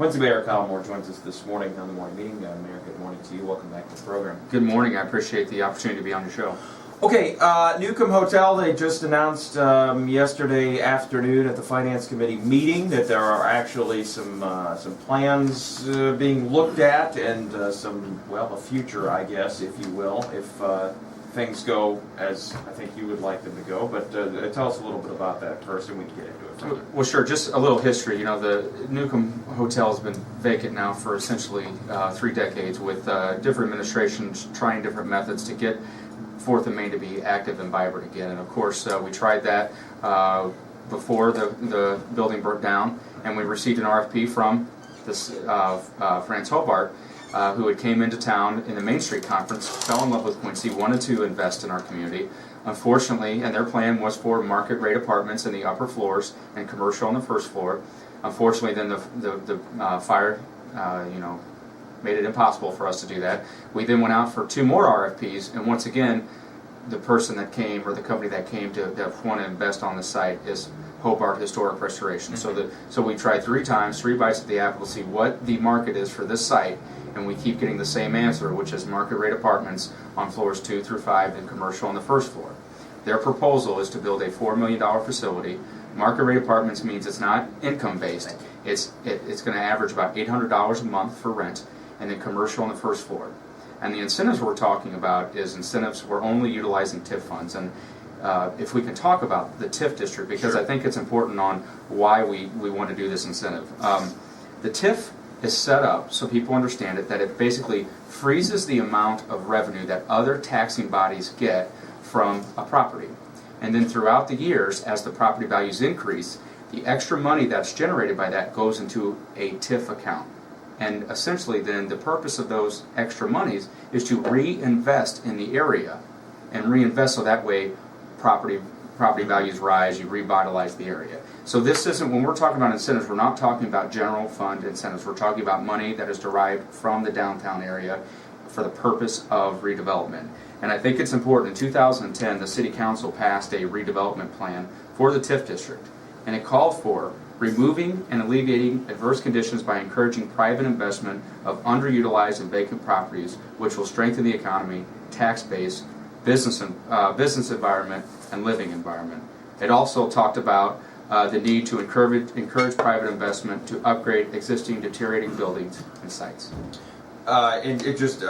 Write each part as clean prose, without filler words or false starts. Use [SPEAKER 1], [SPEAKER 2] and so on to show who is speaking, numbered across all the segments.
[SPEAKER 1] Quincy Mayor Kyle Moore joins us this morning on the morning meeting. Mayor, good morning to you. Welcome back to the program.
[SPEAKER 2] Good morning. I appreciate the opportunity to be on your show.
[SPEAKER 1] Okay, Newcomb Hotel, they just announced yesterday afternoon at the Finance Committee meeting that there are actually some plans being looked at and a future, I guess, if you will, if things go as I think you would like them to go. But tell us a little bit about that first and we can get into it from there.
[SPEAKER 2] Well, sure. Just a little history. You know, the Newcomb Hotel has been vacant now for essentially 3 decades with different administrations trying different methods to get 4th and Main to be active and vibrant again. And of course, we tried that before the building burnt down, and we received an RFP from this France Hobart, who had came into town in the Main Street Conference, fell in love with Quincy, wanted to invest in our community. Unfortunately, and their plan was for market rate apartments in the upper floors and commercial on the first floor. Unfortunately, then the fire, made it impossible for us to do that. We then went out for 2 more RFPs, and once again, the person that came, or the company that came to want to invest on the site is Hobart Historic Restoration. So we tried 3 times, 3 bites at the apple to see what the market is for this site, and we keep getting the same answer, which is market rate apartments on floors 2 through 5 and commercial on the first floor. Their proposal is to build a $4 million facility. Market rate apartments means it's not income based. It's going to average about $800 a month for rent, and then commercial on the first floor. And the incentives we're talking about is incentives, we're only utilizing TIF funds. And if we can talk about the TIF district, because
[SPEAKER 1] Sure.
[SPEAKER 2] I think it's important on why we want to do this incentive. The TIF is set up so people understand it, that it basically freezes the amount of revenue that other taxing bodies get from a property. And then throughout the years, as the property values increase, the extra money that's generated by that goes into a TIF account. And essentially then the purpose of those extra monies is to reinvest in the area, and reinvest so that way property values rise, you revitalize the area. So this isn't, when we're talking about incentives, we're not talking about general fund incentives. We're talking about money that is derived from the downtown area for the purpose of redevelopment. And I think it's important, in 2010 the City Council passed a redevelopment plan for the TIF district, and it called for removing and alleviating adverse conditions by encouraging private investment of underutilized and vacant properties, which will strengthen the economy, tax base, business environment, and living environment. It also talked about the need to encourage private investment to upgrade existing deteriorating buildings and sites.
[SPEAKER 1] And it just,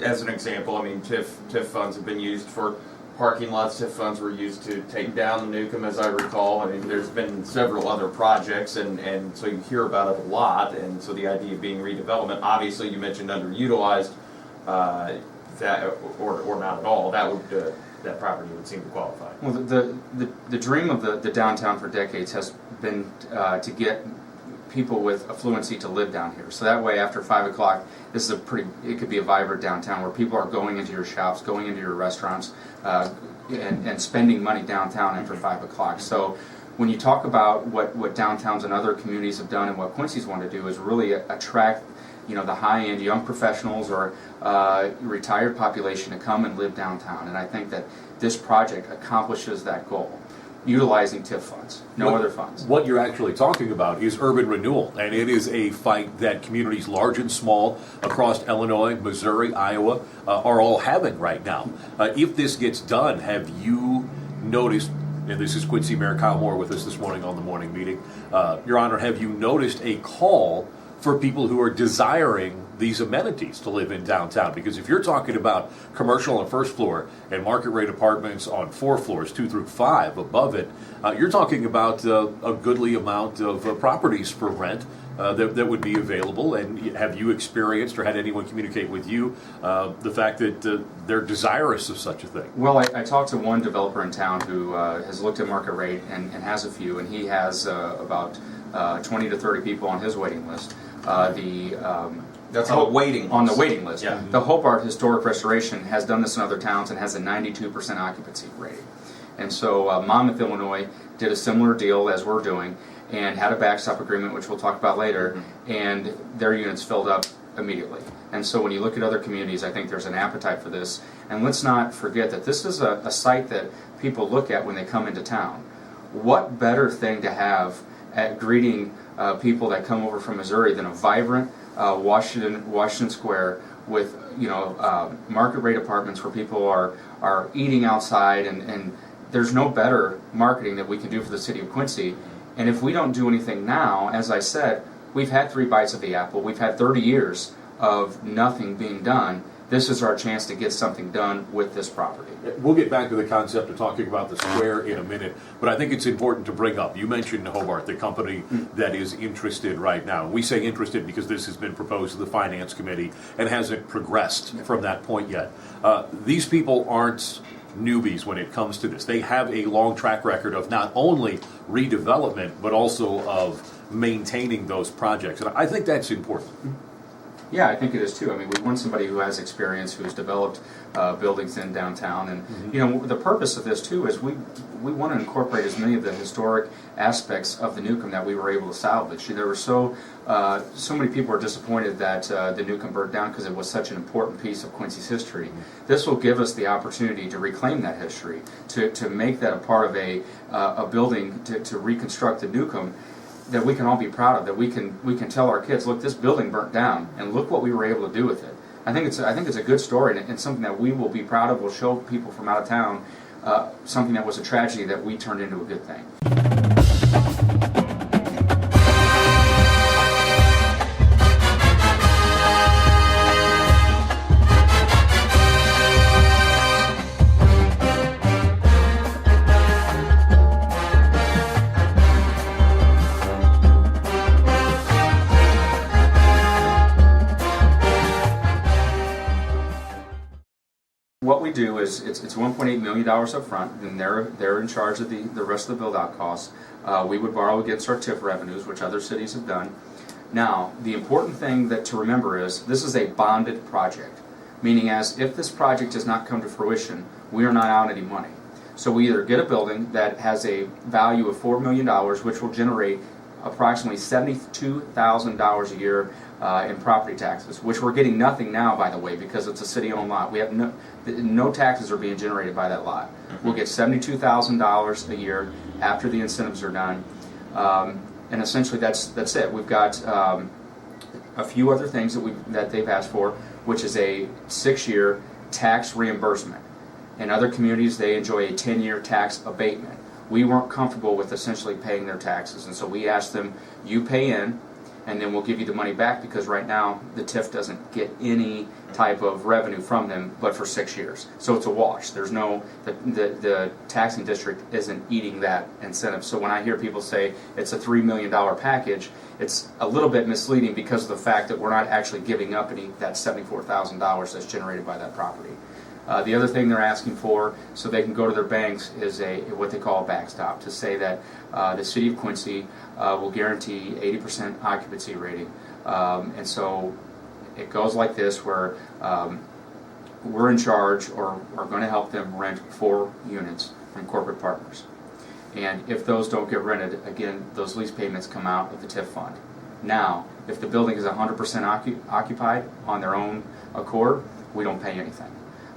[SPEAKER 1] as an example, I mean, TIF funds have been used for parking lots. TIF funds were used to take down the Newcomb, as I recall. I mean, there's been several other projects, and so you hear about it a lot. And so the idea being redevelopment. Obviously, you mentioned underutilized, that or not at all. That property would seem to qualify.
[SPEAKER 2] Well, the dream of the downtown for decades has been to get people with affluency to live down here. So that way, after 5 o'clock, it could be a vibrant downtown where people are going into your shops, going into your restaurants, and spending money downtown after 5 o'clock. So when you talk about what downtowns and other communities have done, and what Quincy's want to do is really attract the high-end young professionals or retired population to come and live downtown. And I think that this project accomplishes that goal, utilizing TIF funds, no other funds.
[SPEAKER 3] What you're actually talking about is urban renewal, and it is a fight that communities large and small across Illinois, Missouri, Iowa are all having right now. If this gets done, have you noticed, and this is Quincy Mayor Kyle Moore with us this morning on the morning meeting, Your Honor, have you noticed a call for people who are desiring these amenities to live in downtown? Because if you're talking about commercial on the first floor and market rate apartments on 4 floors, 2 through 5 above it, you're talking about a goodly amount of properties for rent that would be available. And have you experienced or had anyone communicate with you the fact that they're desirous of such a thing?
[SPEAKER 2] Well, I talked to one developer in town who has looked at market rate and has a few, and he has about 20 to 30 people on his waiting list.
[SPEAKER 1] That's on the waiting list.
[SPEAKER 2] On the waiting list.
[SPEAKER 1] Yeah.
[SPEAKER 2] The Hobart Historic Restoration has done this in other towns and has a 92% occupancy rating. And so Monmouth, Illinois did a similar deal as we're doing and had a backstop agreement, which we'll talk about later, and their units filled up immediately. And so when you look at other communities, I think there's an appetite for this. And let's not forget that this is a site that people look at when they come into town. What better thing to have at greeting people that come over from Missouri than a vibrant Washington Square with market rate apartments where people are eating outside, and there's no better marketing that we can do for the city of Quincy. And if we don't do anything now, as I said, we've had 3 bites of the apple. We've had 30 years of nothing being done. This is our chance to get something done with this property.
[SPEAKER 3] We'll get back to the concept of talking about the square in a minute, but I think it's important to bring up, you mentioned Hobart, the company that is interested right now. We say interested because this has been proposed to the Finance Committee and hasn't progressed from that point yet. These people aren't newbies when it comes to this. They have a long track record of not only redevelopment, but also of maintaining those projects. And I think that's important.
[SPEAKER 2] Yeah, I think it is too. I mean, we want somebody who has experience, who's developed buildings in downtown, and the purpose of this too is we want to incorporate as many of the historic aspects of the Newcomb that we were able to salvage. There were so many people were disappointed that the Newcomb burnt down because it was such an important piece of Quincy's history. This will give us the opportunity to reclaim that history, to make that a part of a building, to reconstruct the Newcomb that we can all be proud of, that we can tell our kids, look, this building burnt down, and look what we were able to do with it. I think it's a good story, and something that we will be proud of. We'll show people from out of town something that was a tragedy that we turned into a good thing. What we do is it's $1.8 million up front, and they're in charge of the rest of the build-out costs. We would borrow against our TIF revenues, which other cities have done. Now, the important thing to remember is this is a bonded project, meaning as if this project does not come to fruition, we are not out any money. So we either get a building that has a value of $4 million, which will generate approximately $72,000 a year in property taxes, which we're getting nothing now, by the way, because it's a city-owned lot. We have no taxes are being generated by that lot. We'll get $72,000 a year after the incentives are done, and essentially that's it. We've got a few other things that they've asked for, which is a 6-year tax reimbursement. In other communities, they enjoy a 10-year tax abatement. We weren't comfortable with essentially paying their taxes, and so we asked them, you pay in, and then we'll give you the money back, because right now the TIF doesn't get any type of revenue from them but for 6 years. So it's a wash. There's no, the taxing district isn't eating that incentive. So when I hear people say it's a $3 million package, it's a little bit misleading because of the fact that we're not actually giving up that $74,000 that's generated by that property. The other thing they're asking for, so they can go to their banks, is what they call a backstop, to say that the city of Quincy will guarantee 80% occupancy rating. And so it goes like this, where we're in charge, or are going to help them rent 4 units from corporate partners. And if those don't get rented, again, those lease payments come out of the TIF fund. Now, if the building is 100% occupied on their own accord, we don't pay anything.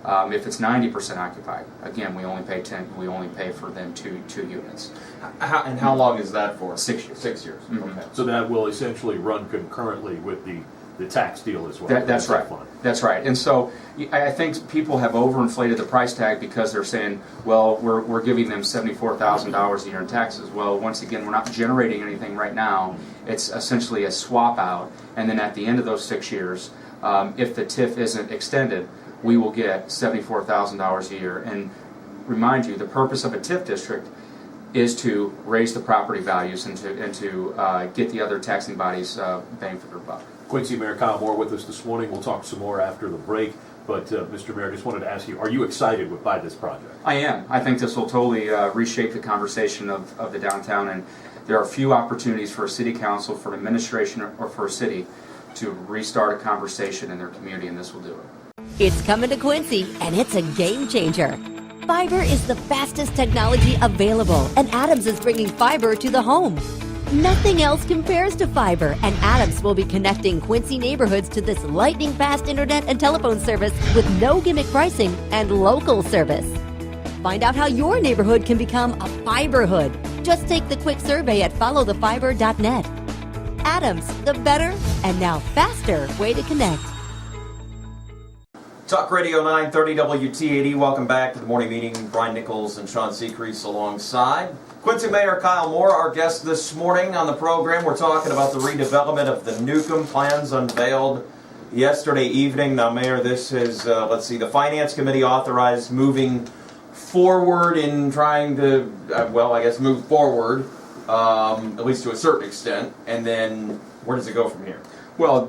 [SPEAKER 2] If it's 90% occupied, again, we only pay We only pay for them two units.
[SPEAKER 1] How long is that for?
[SPEAKER 2] 6 years.
[SPEAKER 1] 6 years.
[SPEAKER 2] Mm-hmm.
[SPEAKER 1] Okay.
[SPEAKER 3] So that will essentially run concurrently with the tax deal as well.
[SPEAKER 2] That's right. That's right. And so I think people have overinflated the price tag because they're saying, well, we're giving them $74,000 a year in taxes. Well, once again, we're not generating anything right now. It's essentially a swap out, and then at the end of those 6 years, if the TIF isn't extended, we will get $74,000 a year. And remind you, the purpose of a TIF district is to raise the property values and to get the other taxing bodies bang for their buck.
[SPEAKER 3] Quincy Mayor Kyle Moore with us this morning. We'll talk some more after the break. But Mr. Mayor, just wanted to ask you, are you excited by this project?
[SPEAKER 2] I am. I think this will totally reshape the conversation of the downtown, and there are few opportunities for a city council, for an administration, or for a city to restart a conversation in their community, and this will do it.
[SPEAKER 4] It's coming to Quincy, and it's a game changer. Fiber is the fastest technology available, and Adams is bringing fiber to the home. Nothing else compares to fiber, and Adams will be connecting Quincy neighborhoods to this lightning-fast internet and telephone service with no gimmick pricing and local service. Find out how your neighborhood can become a fiberhood. Just take the quick survey at followthefiber.net. Adams, the better and now faster way to connect.
[SPEAKER 1] Talk Radio 930 WT80. Welcome back to the morning meeting. Brian Nichols and Sean Seacrease alongside. Quincy Mayor Kyle Moore, our guest this morning on the program. We're talking about the redevelopment of the Newcomb, plans unveiled yesterday evening. Now, Mayor, this is, the Finance Committee authorized moving forward in trying to, move forward, at least to a certain extent. And then where does it go from here?
[SPEAKER 2] Well,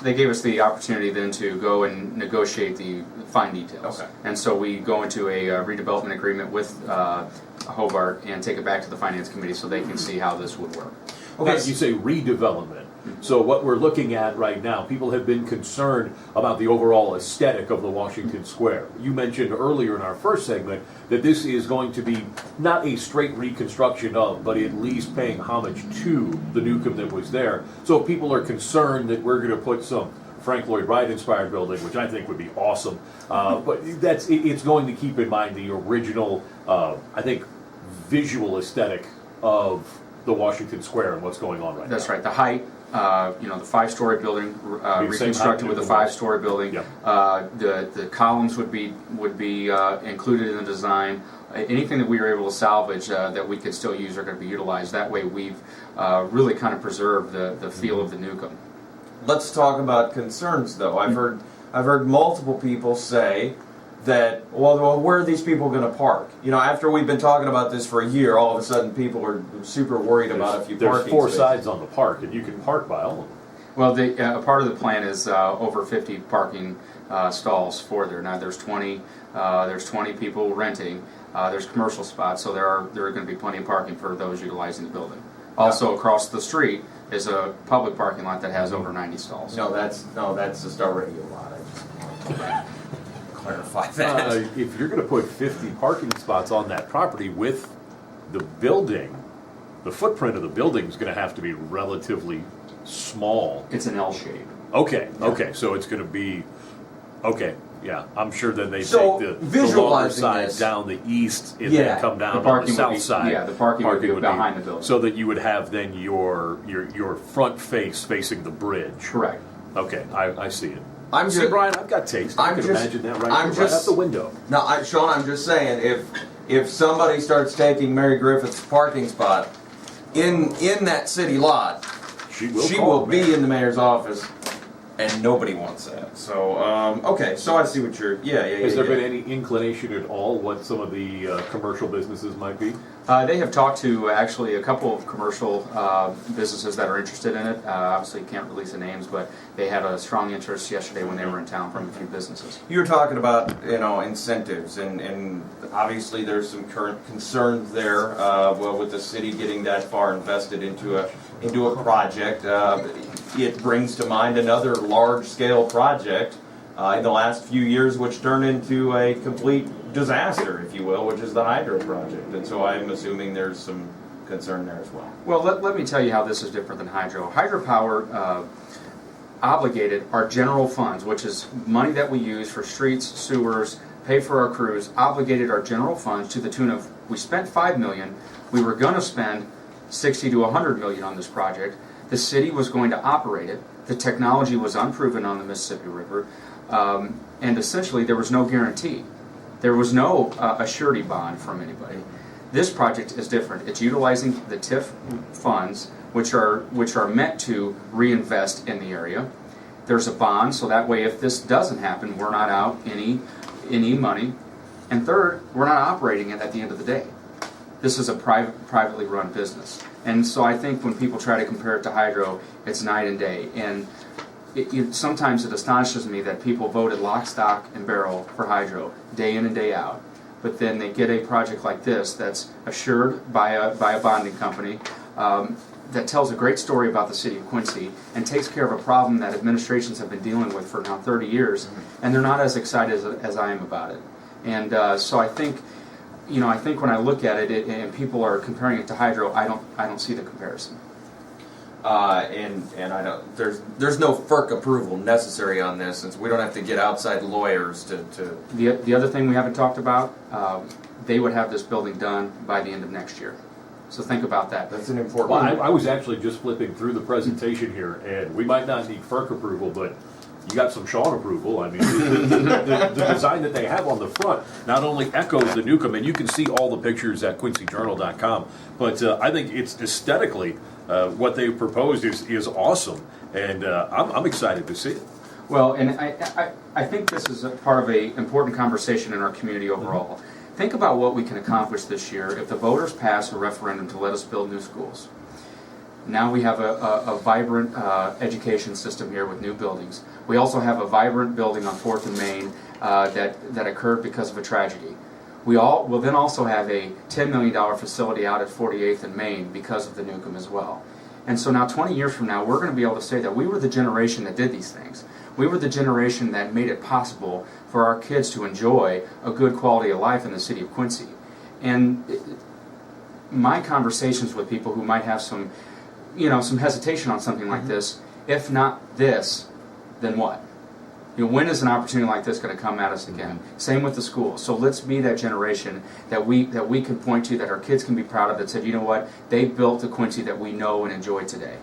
[SPEAKER 2] they gave us the opportunity then to go and negotiate the fine details.
[SPEAKER 1] Okay.
[SPEAKER 2] And so we go into a redevelopment agreement with Hobart and take it back to the Finance Committee so they can see how this would work.
[SPEAKER 3] Okay, you say redevelopment. So what we're looking at right now, people have been concerned about the overall aesthetic of the Washington Square. You mentioned earlier in our first segment that this is going to be not a straight reconstruction of, but at least paying homage to the Newcomb that was there. So if people are concerned that we're going to put some Frank Lloyd Wright inspired building, which I think would be awesome, but it's going to keep in mind the original, I think, visual aesthetic of the Washington Square and what's going on right now.
[SPEAKER 2] That's right. The height, the 5-story building reconstructed with a 5-story building.
[SPEAKER 3] Yep.
[SPEAKER 2] The columns would be included in the design. Anything that we were able to salvage that we could still use are going to be utilized. That way, we've really kind of preserved the feel of the Newcomb.
[SPEAKER 1] Let's talk about concerns, though. I've heard multiple people say that, well, where are these people going to park? You know, after we've been talking about this for a year, all of a sudden people are super worried about a few parking
[SPEAKER 3] There's 4
[SPEAKER 1] spaces.
[SPEAKER 3] sides on the park, and you can park by all of them.
[SPEAKER 2] Well, a part of the plan is over 50 parking stalls for there. Now there's 20 people renting. There's commercial spots, so there are going to be plenty of parking for those utilizing the building. Also, across the street is a public parking lot that has over 90 stalls.
[SPEAKER 1] No, that's the Star Radio lot. I just clarify that.
[SPEAKER 3] If you're going to put 50 parking spots on that property with the building, the footprint of the building is going to have to be relatively small.
[SPEAKER 2] It's an L shape.
[SPEAKER 3] Okay, so it's going to be, yeah. I'm sure then they
[SPEAKER 1] So,
[SPEAKER 3] take the
[SPEAKER 1] visualizing
[SPEAKER 3] longer side
[SPEAKER 1] this-
[SPEAKER 3] down the east and
[SPEAKER 1] Yeah.
[SPEAKER 3] then come down
[SPEAKER 2] The
[SPEAKER 3] on
[SPEAKER 2] parking
[SPEAKER 3] the
[SPEAKER 2] would
[SPEAKER 3] south
[SPEAKER 2] be-
[SPEAKER 3] side.
[SPEAKER 2] yeah, the parking would be behind the building.
[SPEAKER 3] So that you would have then your front face facing the bridge.
[SPEAKER 2] Correct.
[SPEAKER 3] Okay, I see it.
[SPEAKER 1] I'm
[SPEAKER 3] See,
[SPEAKER 1] just,
[SPEAKER 3] Brian, I've got taste. I
[SPEAKER 1] I'm
[SPEAKER 3] can
[SPEAKER 1] just-
[SPEAKER 3] imagine that right,
[SPEAKER 1] I'm
[SPEAKER 3] right
[SPEAKER 1] just-
[SPEAKER 3] out the window.
[SPEAKER 1] no, Sean, I'm just saying, if somebody starts taking Mary Griffith's parking spot in that city lot,
[SPEAKER 3] She
[SPEAKER 1] she
[SPEAKER 3] call
[SPEAKER 1] will
[SPEAKER 3] the
[SPEAKER 1] be
[SPEAKER 3] mayor.
[SPEAKER 1] in the mayor's office, and nobody wants that. So, okay, so I see what you're.
[SPEAKER 3] Has there been any inclination at all what some of the commercial businesses might be?
[SPEAKER 2] They have talked to actually a couple of commercial businesses that are interested in it. Obviously, can't release the names, but they had a strong interest yesterday when they were in town from a few businesses.
[SPEAKER 1] You were talking about incentives, and obviously there's some current concerns there. With the city getting that far invested into a project, it brings to mind another large-scale project in the last few years, which turned into a complete disaster, if you will, which is the hydro project. And so I'm assuming there's some concern there as well.
[SPEAKER 2] Well, let me tell you how this is different than hydro. Hydropower obligated our general funds, which is money that we use for streets, sewers, pay for our crews, obligated our general funds to the tune of, we spent $5 million, we were going to spend $60 to $100 million on this project. The city was going to operate it. The technology was unproven on the Mississippi River, and essentially there was no guarantee. There was no a surety bond from anybody. This project is different. It's utilizing the TIF funds, which are meant to reinvest in the area. There's a bond, so that way if this doesn't happen, we're not out any money. And third, we're not operating it at the end of the day. This is a privately run business. And so I think when people try to compare it to hydro, it's night and day. And sometimes it astonishes me that people voted lock, stock, and barrel for hydro day in and day out. But then they get a project like this that's assured by a bonding company that tells a great story about the city of Quincy and takes care of a problem that administrations have been dealing with for now 30 years, and they're not as excited as I am about it. And so I think when I look at it and people are comparing it to hydro, I don't see the comparison.
[SPEAKER 1] And I don't, there's no FERC approval necessary on this, since we don't have to get outside lawyers to.
[SPEAKER 2] The other thing we haven't talked about, they would have this building done by the end of next year. So think about that.
[SPEAKER 1] That's an important.
[SPEAKER 3] Well, I was actually just flipping through the presentation here, and we might not need FERC approval, but you got some Sean approval. I mean, the design that they have on the front not only echoes the Newcomb, and you can see all the pictures at quincyjournal.com, but I think it's aesthetically, what they've proposed is awesome, and I'm excited to see it.
[SPEAKER 2] Well, and I think this is a part of an important conversation in our community overall. Think about what we can accomplish this year if the voters pass a referendum to let us build new schools. Now we have a vibrant education system here with new buildings. We also have a vibrant building on 4th and Main that occurred because of a tragedy. We will then also have a $10 million facility out at 48th and Main because of the Newcomb as well. And so now 20 years from now, we're going to be able to say that we were the generation that did these things. We were the generation that made it possible for our kids to enjoy a good quality of life in the city of Quincy. And my conversations with people who might have some hesitation on something like this, if not this, then what? When is an opportunity like this going to come at us again? Same with the schools. So let's be that generation that we can point to, that our kids can be proud of, that said, you know what, they built the Quincy that we know and enjoy today.